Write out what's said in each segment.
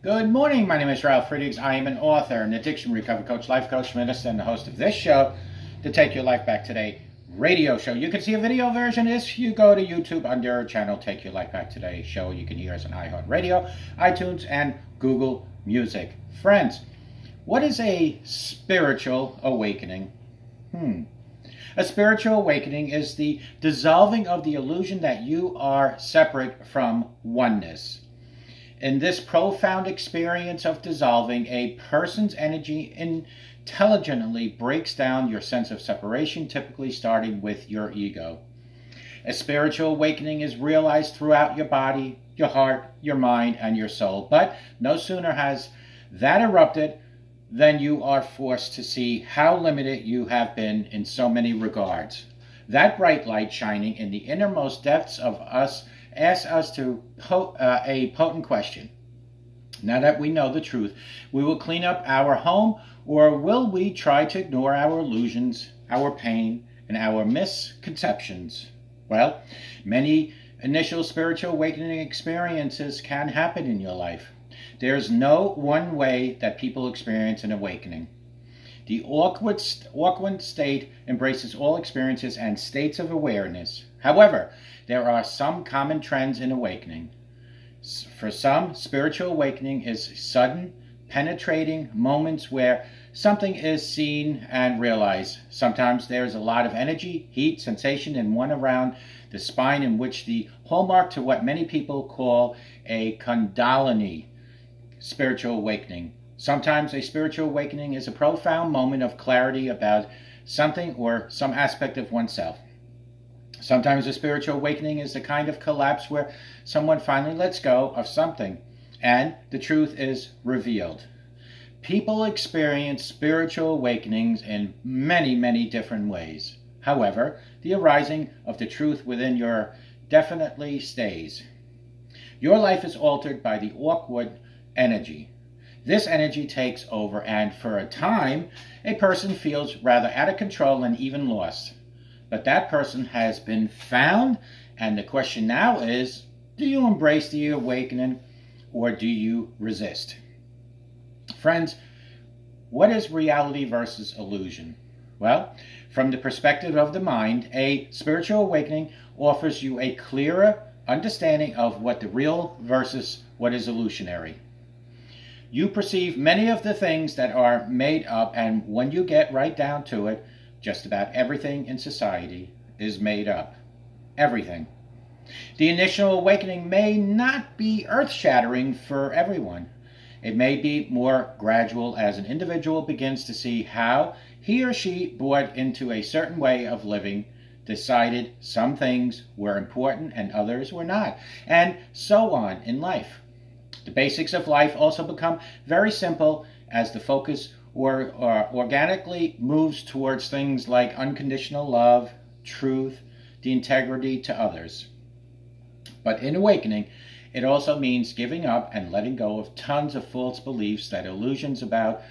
Good morning. My name is Ralf Friedrichs. I am an author, an addiction recovery coach, life coach, minister, and the host of this show, the Take Your Life Back Today radio show. You can see a video version if you go to YouTube under our channel, Take Your Life Back Today show. You can hear us on iHeartRadio, iTunes, and Google Music. Friends, what is a spiritual awakening? A spiritual awakening is the dissolving of the illusion that you are separate from oneness. In this profound experience of dissolving, a person's energy intelligently breaks down your sense of separation, typically starting with your ego. A spiritual awakening is realized throughout your body, your heart, your mind, and your soul. But no sooner has that erupted than you are forced to see how limited you have been in so many regards. That bright light shining in the innermost depths of us asks us to a potent question. Now that we know the truth, we will clean up our home, or will we try to ignore our illusions, our pain, and our misconceptions? Well, many initial spiritual awakening experiences can happen in your life. There's no one way that people experience an awakening. The awkward state embraces all experiences and states of awareness. However, there are some common trends in awakening. For some, spiritual awakening is sudden, penetrating moments where something is seen and realized. Sometimes there's a lot of energy, heat, sensation, and one around the spine, in which the hallmark to what many people call a kundalini spiritual awakening. Sometimes a spiritual awakening is a profound moment of clarity about something or some aspect of oneself. Sometimes a spiritual awakening is the kind of collapse where someone finally lets go of something and the truth is revealed. People experience spiritual awakenings in many, many different ways. However, the arising of the truth within you definitely stays. Your life is altered by the awkward energy. This energy takes over, and for a time, a person feels rather out of control and even lost. But that person has been found, and the question now is, do you embrace the awakening or do you resist? Friends, what is reality versus illusion? Well, from the perspective of the mind, a spiritual awakening offers you a clearer understanding of what the real versus what is illusionary. You perceive many of the things that are made up, and when you get right down to it, just about everything in society is made up. Everything. The initial awakening may not be earth-shattering for everyone. It may be more gradual as an individual begins to see how he or she bought into a certain way of living, decided some things were important and others were not, and so on in life. The basics of life also become very simple as the focus organically moves towards things like unconditional love, truth, the integrity to others. But in awakening, it also means giving up and letting go of tons of false beliefs, that illusions about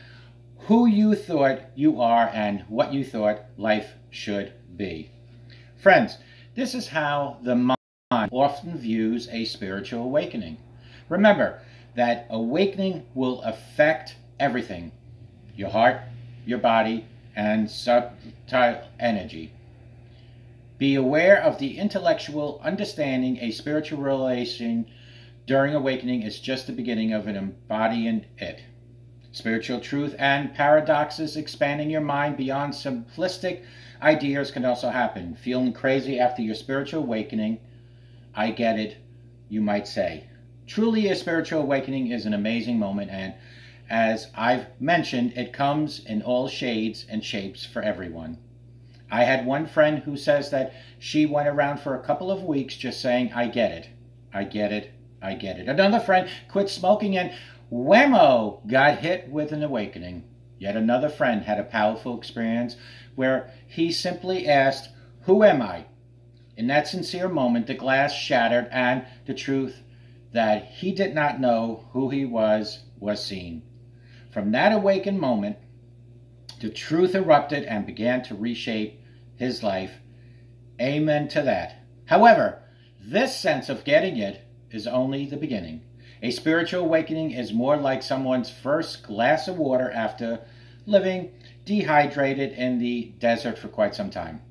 who you thought you are and what you thought life should be. Friends, this is how the mind often views a spiritual awakening. Remember that awakening will affect everything: your heart, your body, and subtle energy. Be aware of the intellectual understanding. A spiritual relation during awakening is just the beginning of embodying it. Spiritual truth and paradoxes expanding your mind beyond simplistic ideas can also happen. Feeling crazy after your spiritual awakening? I get it, you might say. Truly, a spiritual awakening is an amazing moment, and as I've mentioned, it comes in all shades and shapes for everyone. I had one friend who says that she went around for a couple of weeks just saying, I get it, I get it, I get it. Another friend quit smoking and whammo, got hit with an awakening. Yet another friend had a powerful experience where he simply asked, who am I? In that sincere moment, the glass shattered and the truth that he did not know who he was seen. From that awakened moment, the truth erupted and began to reshape his life. Amen to that. However, this sense of getting it is only the beginning. A spiritual awakening is more like someone's first glass of water after living dehydrated in the desert for quite some time.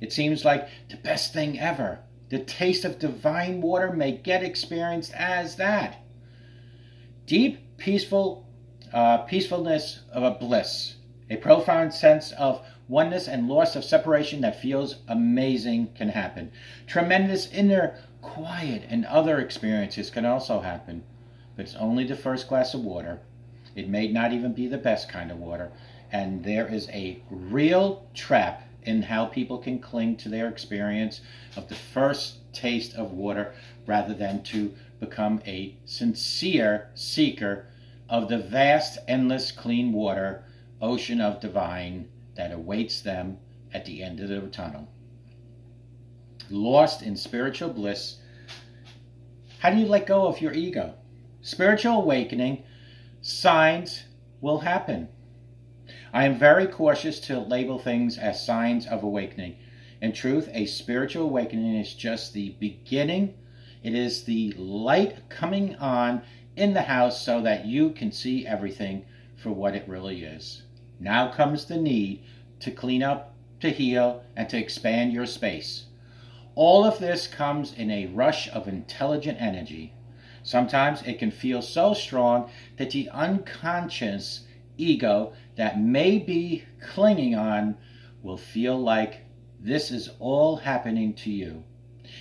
It seems like the best thing ever. The taste of divine water may get experienced as that. Deep, peacefulness of a bliss. A profound sense of oneness and loss of separation that feels amazing can happen. Tremendous inner quiet and other experiences can also happen. But it's only the first glass of water. It may not even be the best kind of water. And there is a real trap in how people can cling to their experience of the first taste of water rather than to become a sincere seeker of the vast, endless, clean water, ocean of divine that awaits them at the end of the tunnel. Lost in spiritual bliss, how do you let go of your ego? Spiritual awakening, signs will happen. I am very cautious to label things as signs of awakening. In truth, a spiritual awakening is just the beginning. It is the light coming on in the house so that you can see everything for what it really is. Now comes the need to clean up, to heal, and to expand your space. All of this comes in a rush of intelligent energy. Sometimes it can feel so strong that the unconscious ego that may be clinging on will feel like this is all happening to you.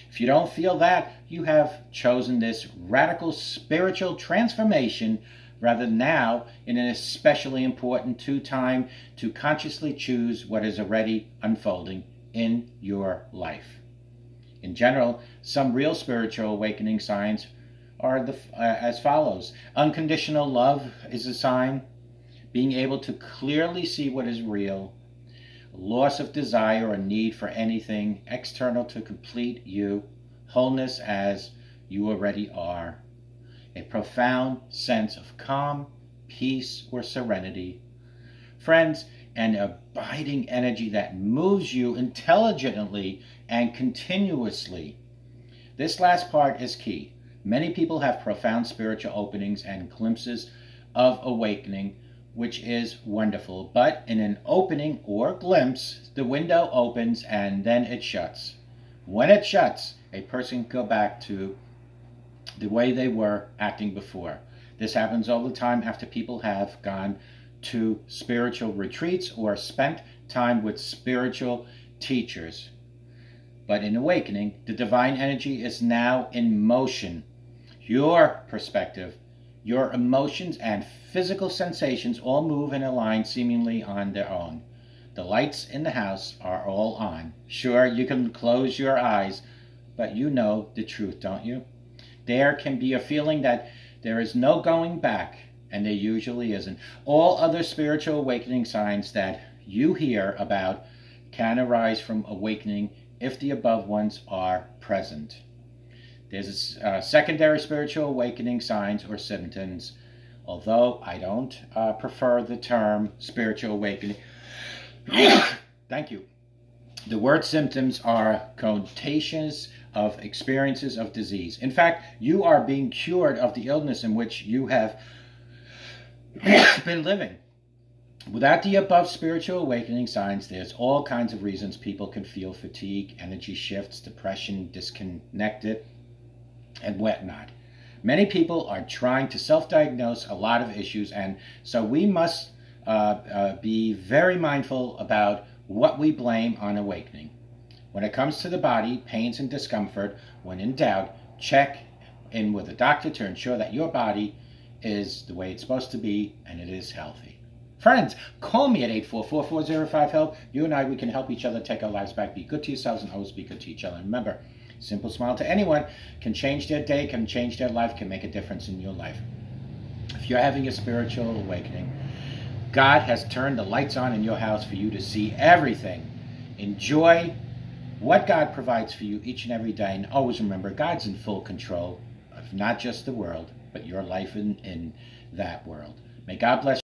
If you don't feel that, you have chosen this radical spiritual transformation rather now in an especially important time to consciously choose what is already unfolding in your life. In general, some real spiritual awakening signs are as follows. Unconditional love is a sign. Being able to clearly see what is real. Loss of desire or need for anything external to complete you. Wholeness as you already are. A profound sense of calm, peace, or serenity. Friends, an abiding energy that moves you intelligently and continuously. This last part is key. Many people have profound spiritual openings and glimpses of awakening, which is wonderful. But in an opening or glimpse, the window opens and then it shuts. When it shuts, a person can go back to the way they were acting before. This happens all the time after people have gone to spiritual retreats or spent time with spiritual teachers. But in awakening, the divine energy is now in motion. Your perspective, your emotions and physical sensations all move and align seemingly on their own. The lights in the house are all on. Sure, you can close your eyes, but you know the truth, don't you? There can be a feeling that there is no going back, and there usually isn't. All other spiritual awakening signs that you hear about can arise from awakening if the above ones are present. There's secondary spiritual awakening signs or symptoms, although I don't prefer the term spiritual awakening. Thank you. The word symptoms are connotations of experiences of disease. In fact, you are being cured of the illness in which you have been living. Without the above spiritual awakening signs, there's all kinds of reasons people can feel fatigue, energy shifts, depression, disconnected, and whatnot. Many people are trying to self-diagnose a lot of issues, and so we must be very mindful about what we blame on awakening. When it comes to the body, pains and discomfort, when in doubt, check in with a doctor to ensure that your body is the way it's supposed to be and it is healthy. Friends, call me at 844-405-HELP. You and I, we can help each other take our lives back. Be good to yourselves and always be good to each other. And remember, simple smile to anyone can change their day, can change their life, can make a difference in your life. If you're having a spiritual awakening, God has turned the lights on in your house for you to see everything. Enjoy what God provides for you each and every day. And always remember, God's in full control of not just the world, but your life in that world. May God bless you.